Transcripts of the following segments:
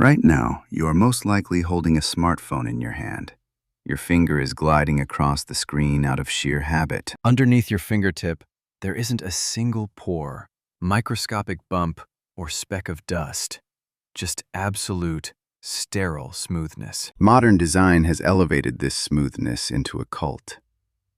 Right now, you are most likely holding a smartphone in your hand. Your finger is gliding across the screen out of sheer habit. Underneath your fingertip, there isn't a single pore, microscopic bump, or speck of dust. Just absolute, sterile smoothness. Modern design has elevated this smoothness into a cult.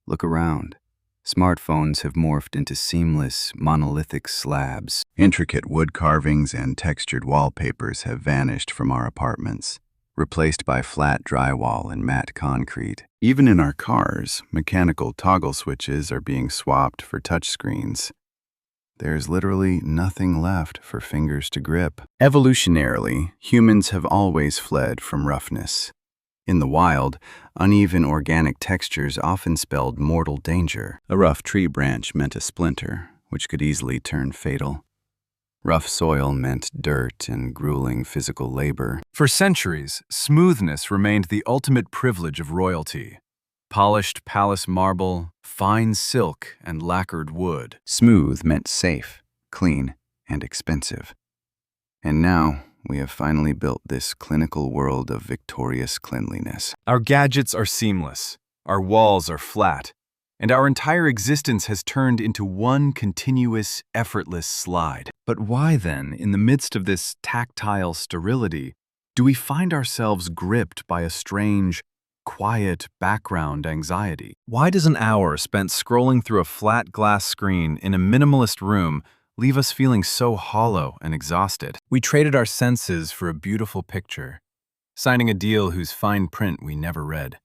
Look around. Smartphones have morphed into seamless, monolithic slabs. Intricate wood carvings and textured wallpapers have vanished from our apartments, replaced by flat drywall and matte concrete. Even in our cars, mechanical toggle switches are being swapped for touchscreens. There's literally nothing left for fingers to grip. Evolutionarily, humans have always fled from roughness. In the wild, uneven organic textures often spelled mortal danger. A rough tree branch meant a splinter, which could easily turn fatal. Rough soil meant dirt and grueling physical labor. For centuries, smoothness remained the ultimate privilege of royalty. Polished palace marble, fine silk, and lacquered wood. Smooth meant safe, clean, and expensive. And now, we have finally built this clinical world of victorious cleanliness. Our gadgets are seamless, our walls are flat, and our entire existence has turned into one continuous, effortless slide. But why then, in the midst of this tactile sterility, do we find ourselves gripped by a strange, quiet background anxiety? Why does an hour spent scrolling through a flat glass screen in a minimalist room leave us feeling so hollow and exhausted? We traded our senses for a beautiful picture, signing a deal whose fine print we never read.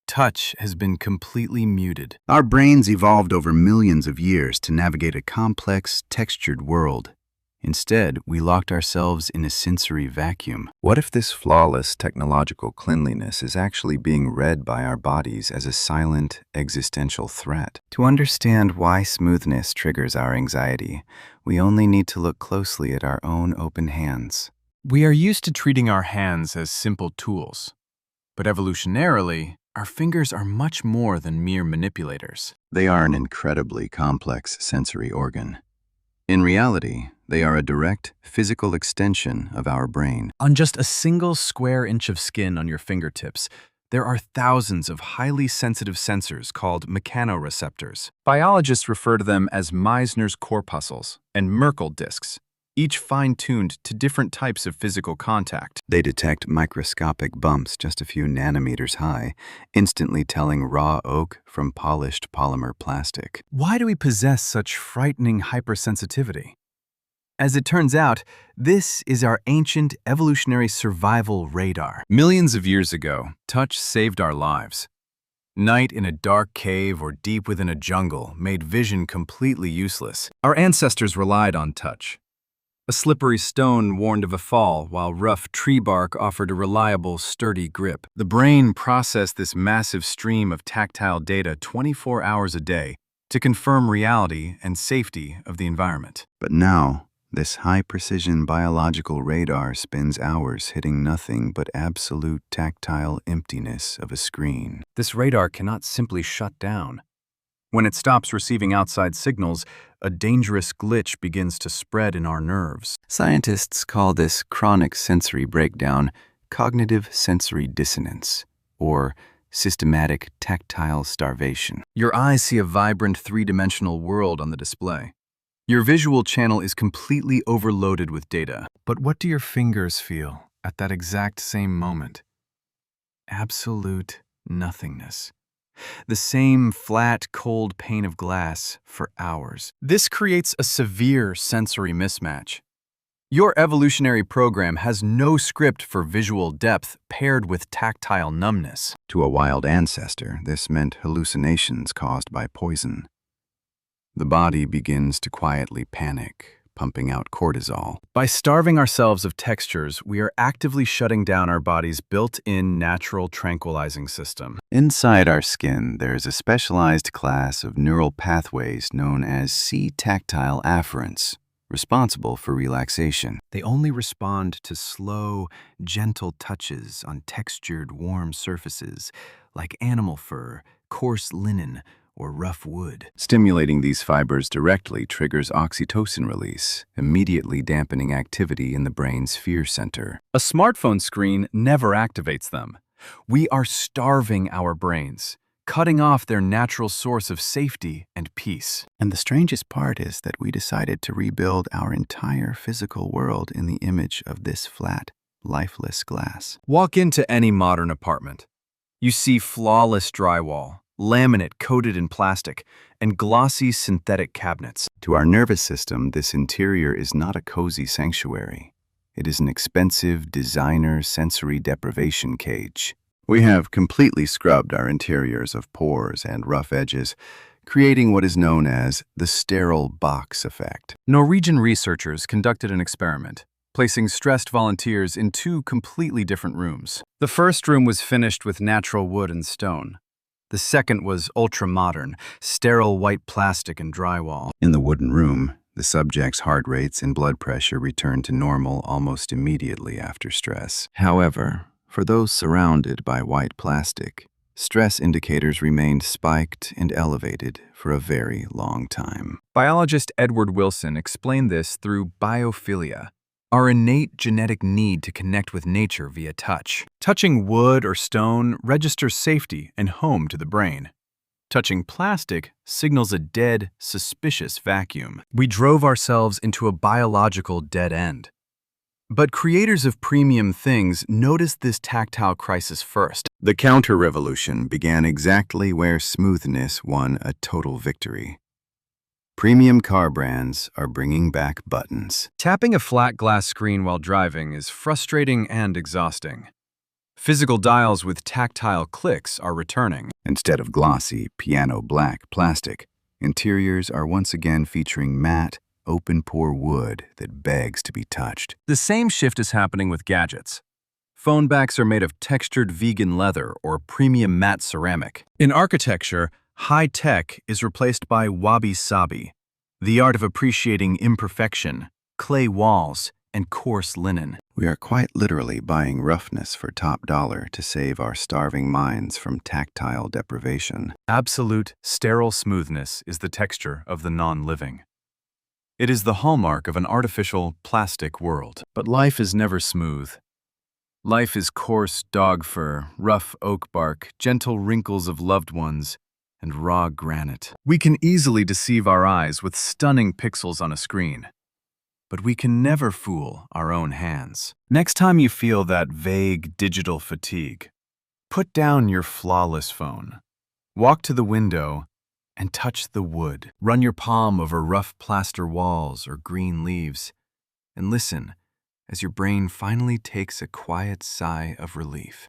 Touch has been completely muted. Our brains evolved over millions of years to navigate a complex, textured world. Instead, we locked ourselves in a sensory vacuum. What if this flawless technological cleanliness is actually being read by our bodies as a silent, existential threat? To understand why smoothness triggers our anxiety, we only need to look closely at our own open hands. We are used to treating our hands as simple tools, but evolutionarily, our fingers are much more than mere manipulators. They are an incredibly complex sensory organ. In reality, they are a direct, physical extension of our brain. On just a single square inch of skin on your fingertips, there are thousands of highly sensitive sensors called mechanoreceptors. Biologists refer to them as Meissner's corpuscles and Merkel discs, each fine-tuned to different types of physical contact. They detect microscopic bumps just a few nanometers high, instantly telling raw oak from polished polymer plastic. Why do we possess such frightening hypersensitivity? As it turns out, this is our ancient evolutionary survival radar. Millions of years ago, touch saved our lives. Night in a dark cave or deep within a jungle made vision completely useless. Our ancestors relied on touch. A slippery stone warned of a fall, while rough tree bark offered a reliable, sturdy grip. The brain processed this massive stream of tactile data 24 hours a day to confirm reality and safety of the environment. But now, this high-precision biological radar spends hours hitting nothing but absolute tactile emptiness of a screen. This radar cannot simply shut down. When it stops receiving outside signals, a dangerous glitch begins to spread in our nerves. Scientists call this chronic sensory breakdown cognitive sensory dissonance, or systematic tactile starvation. Your eyes see a vibrant three-dimensional world on the display. Your visual channel is completely overloaded with data. But what do your fingers feel at that exact same moment? Absolute nothingness. The same flat, cold pane of glass for hours. This creates a severe sensory mismatch. Your evolutionary program has no script for visual depth paired with tactile numbness. To a wild ancestor, this meant hallucinations caused by poison. The body begins to quietly panic, pumping out cortisol. By starving ourselves of textures, we are actively shutting down our body's built-in natural tranquilizing system. Inside our skin, there is a specialized class of neural pathways known as C-tactile afferents, responsible for relaxation. They only respond to slow, gentle touches on textured, warm surfaces, like animal fur, coarse linen, or rough wood. Stimulating these fibers directly triggers oxytocin release, immediately dampening activity in the brain's fear center. A smartphone screen never activates them. We are starving our brains, cutting off their natural source of safety and peace. And the strangest part is that we decided to rebuild our entire physical world in the image of this flat, lifeless glass. Walk into any modern apartment. You see flawless drywall, laminate coated in plastic, and glossy synthetic cabinets. To our nervous system, this interior is not a cozy sanctuary. It is an expensive designer sensory deprivation cage. We have completely scrubbed our interiors of pores and rough edges, creating what is known as the sterile box effect. Norwegian researchers conducted an experiment, placing stressed volunteers in two completely different rooms. The first room was finished with natural wood and stone. The second was ultra-modern, sterile white plastic and drywall. In the wooden room, the subject's heart rates and blood pressure returned to normal almost immediately after stress. However, for those surrounded by white plastic, stress indicators remained spiked and elevated for a very long time. Biologist Edward Wilson explained this through biophilia, our innate genetic need to connect with nature via touch. Touching wood or stone registers safety and home to the brain. Touching plastic signals a dead, suspicious vacuum. We drove ourselves into a biological dead end. But creators of premium things noticed this tactile crisis first. The counter-revolution began exactly where smoothness won a total victory. Premium car brands are bringing back buttons. Tapping a flat glass screen while driving is frustrating and exhausting. Physical dials with tactile clicks are returning. Instead of glossy, piano black plastic, interiors are once again featuring matte, open-pore wood that begs to be touched. The same shift is happening with gadgets. Phone backs are made of textured vegan leather or premium matte ceramic. In architecture, high-tech is replaced by wabi-sabi, the art of appreciating imperfection, clay walls, and coarse linen. We are quite literally buying roughness for top dollar to save our starving minds from tactile deprivation. Absolute, sterile smoothness is the texture of the non-living. It is the hallmark of an artificial, plastic world. But life is never smooth. Life is coarse dog fur, rough oak bark, gentle wrinkles of loved ones, and raw granite. We can easily deceive our eyes with stunning pixels on a screen. But we can never fool our own hands. Next time you feel that vague digital fatigue, put down your flawless phone. Walk to the window and touch the wood. Run your palm over rough plaster walls or green leaves, and listen as your brain finally takes a quiet sigh of relief.